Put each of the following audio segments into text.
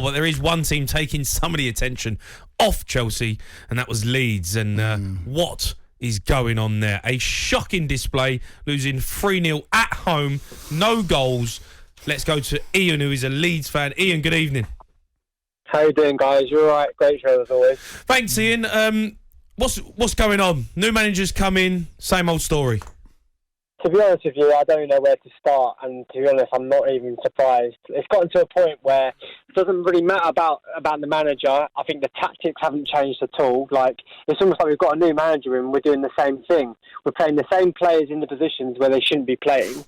but there is one team taking some of the attention off Chelsea, and that was Leeds. And what is going on there? A shocking display, losing 3-0 at home, no goals. Let's go to Ian, who is a Leeds fan. Ian, good evening. How you doing, guys? You all right? Great show as always. Thanks, Ian. What's going on? New managers come in, same old story. To be honest with you, I don't know where to start, and to be honest, I'm not even surprised. It's gotten to a point where it doesn't really matter about the manager. I think the tactics haven't changed at all. Like, it's almost like we've got a new manager and we're doing the same thing. We're playing the same players in the positions where they shouldn't be playing,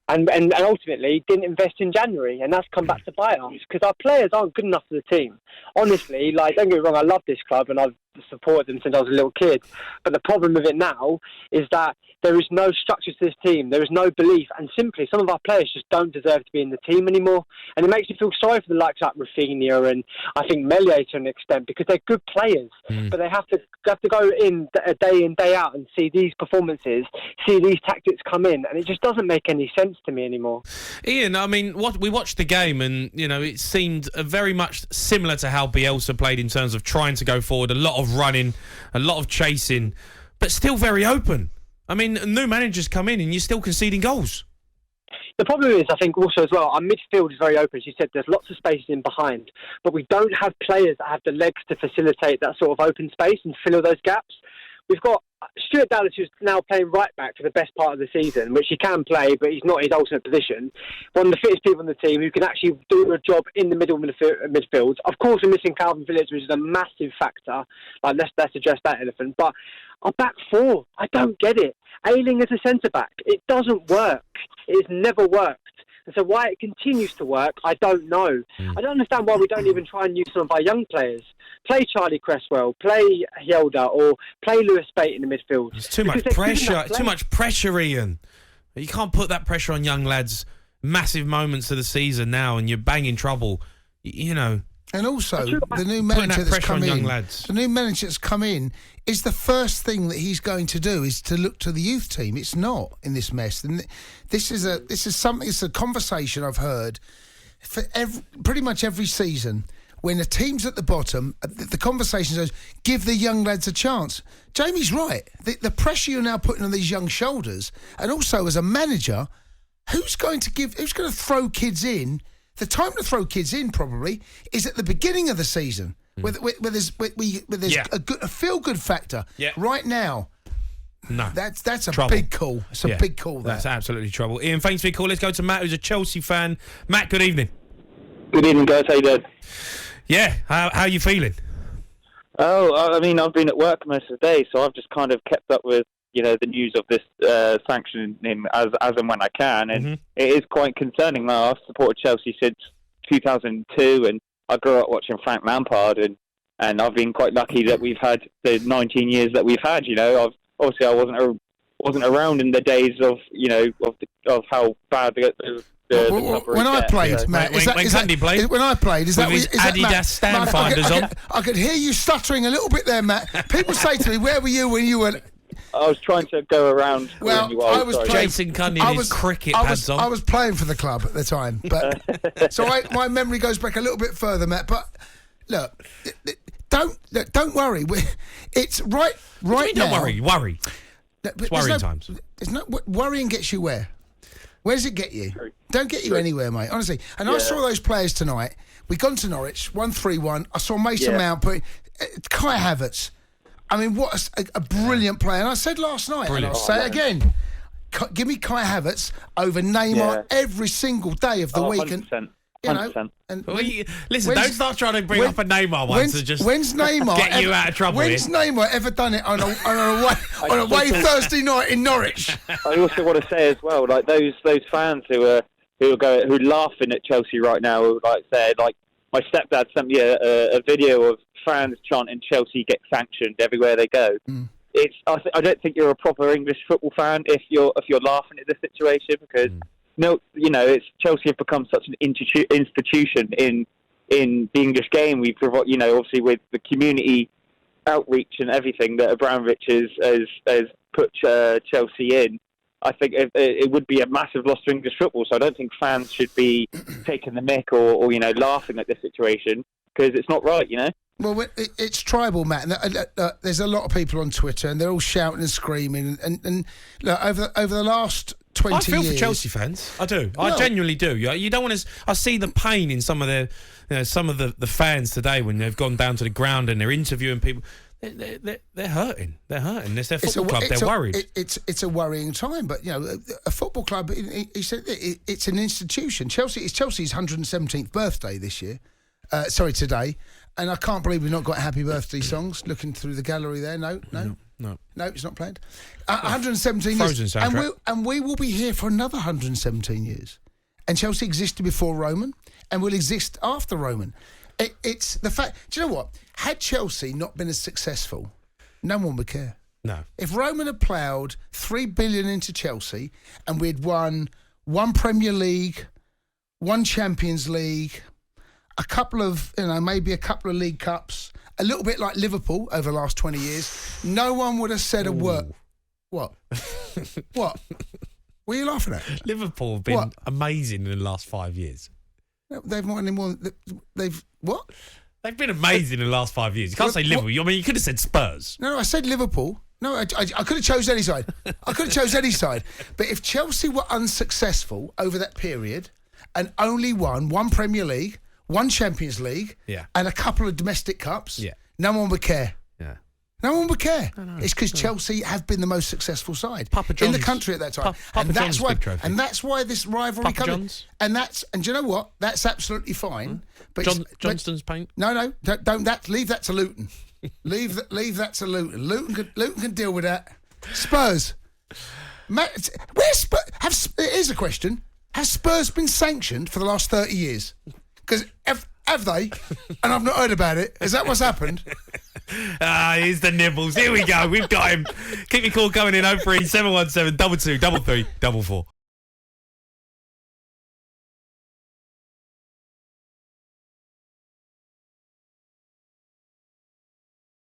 and ultimately didn't invest in January, and that's come back to bite us because our players aren't good enough for the team. Honestly, like, don't get me wrong, I love this club and I've supported them since I was a little kid, but the problem with it now is that there is no structure to this team, there is no belief, and simply some of our players just don't deserve to be in the team anymore, and it makes me feel sorry for the likes like Rafinha and I think Melier to an extent, because they're good players, but they have to go in day out and see these performances, see these tactics come in, and it just doesn't make any sense to me anymore. Ian, I mean, we watched the game and, you know, it seemed very much similar to how Bielsa played in terms of trying to go forward, a lot of running, a lot of chasing, but still very open. I mean, new managers come in and you're still conceding goals. The problem is, I think also as well, our midfield is very open. As you said, there's lots of spaces in behind, but we don't have players that have the legs to facilitate that sort of open space and fill those gaps. We've got Stuart Dallas, who's now playing right back for the best part of the season, which he can play, but he's not his ultimate position. One of the fittest people on the team who can actually do a job in the middle midfield. Of course, we're missing Calvin Phillips, which is a massive factor. Like, let's address that elephant. But our back four, I don't get it. Ayling as a centre-back, it doesn't work. It's never worked. And so why it continues to work, I don't know. I don't understand why we don't even try and use some of our young players. Play Charlie Cresswell, play Hjelde, or play Lewis Bate in the midfield. It's too much pressure. Too much pressure, Ian. You can't put that pressure on young lads. Massive moments of the season now, and you're banging trouble. You know. And also, the new manager that's come in, the new manager that's come in, is the first thing that he's going to do is to look to the youth team. It's not in this mess, and this is a conversation I've heard for pretty much every season. When the team's at the bottom, the conversation goes, give the young lads a chance. Jamie's right. The pressure you're now putting on these young shoulders, and also as a manager, who's going to throw kids in? The time to throw kids in probably is at the beginning of the season, where there's a feel-good factor. Yeah. Right now, no, that's a trouble. Big call. It's a big call. That's absolutely trouble. Ian, thanks for your call. Let's go to Matt, who's a Chelsea fan. Matt, good evening. Good evening, guys. How you doing? Yeah, how are you feeling? Oh, I mean, I've been at work most of the day, so I've just kind of kept up with, you know, the news of this sanctioning as and when I can, and it is quite concerning. Now, I've supported Chelsea since 2002, and I grew up watching Frank Lampard, and I've been quite lucky that we've had the 19 years that we've had. You know, obviously I wasn't around in the days of, you know, of how bad when I played, Matt, when I played, is that Adidas stand finders on? I could hear you stuttering a little bit there, Matt. People say to me, "Where were you when you were?" I was trying to go around. Well, I was playing. Jason Cundy in his cricket pads on. I was playing for the club at the time, but so my memory goes back a little bit further, Matt. But look, don't worry. It's right now. Don't worry. It's worrying times. Worrying gets you where? Where does it get you? Don't get you anywhere, mate. Honestly. And I saw those players tonight. We'd gone to Norwich, 1-3-1. I saw Mason Mount putting Kai Havertz. I mean, what a brilliant player. And I said last night, and I'll say it again, give me Kai Havertz over Neymar every single day of the week. 100%. And, you know, 100%. Listen, don't start trying to bring up a Neymar one to just get you out of trouble. When's Neymar ever done it on a away Thursday night in Norwich? I also want to say as well, like those fans who are laughing at Chelsea right now, who like said, like my stepdad sent me a video of fans chanting Chelsea get sanctioned everywhere they go. I don't think you're a proper English football fan if you're laughing at the situation, because no, you know, it's Chelsea have become such an institution in the English game. We provide, you know, obviously with the community outreach and everything that Abramovich has put Chelsea in. I think it would be a massive loss to English football. So I don't think fans should be taking the mick or laughing at this situation, because it's not right, Well, it's tribal, Matt. And there's a lot of people on Twitter, and they're all shouting and screaming. And look, over the last 20 years... I feel for Chelsea fans. I do. Well, I genuinely do. You don't want to... I see the pain in some of the fans today when they've gone down to the ground and they're interviewing people. They're hurting. They're hurting. It's their football club. They're worried. It's a worrying time. But, a football club, he said it's an institution. It's Chelsea's 117th birthday this year. Today. And I can't believe we've not got happy birthday songs. Looking through the gallery there. No, it's not planned. 117 Frozen years. soundtrack. And we will be here for another 117 years. And Chelsea existed before Roman and will exist after Roman. It's the fact... Do you know what? Had Chelsea not been as successful, no one would care. No. If Roman had ploughed $3 billion into Chelsea and we'd won one Premier League, one Champions League... a couple of, maybe a couple of League Cups, a little bit like Liverpool over the last 20 years, no one would have said a word. What? What? What are you laughing at? Liverpool have been amazing in the last 5 years. They've not any more. They've what? They've been amazing in the last 5 years. You can't say Liverpool. I mean, you could have said Spurs. No, I said Liverpool. No, I could have chose any side. But if Chelsea were unsuccessful over that period and only won one Premier League, one Champions League, and a couple of domestic cups, no one would care. Yeah. No one would care. It's because Chelsea have been the most successful side in the country at that time. And that's why this rivalry comes. And do you know what? That's absolutely fine. But Johnston's paint? No, don't leave that to Luton. leave that to Luton. Luton can deal with that. Spurs. Where's Spurs? Here's a question. Has Spurs been sanctioned for the last 30 years? Because have they? And I've not heard about it. Is that what's happened? Here's the nibbles. Here we go. We've got him. Keep your call coming in 03 717 22 33 44.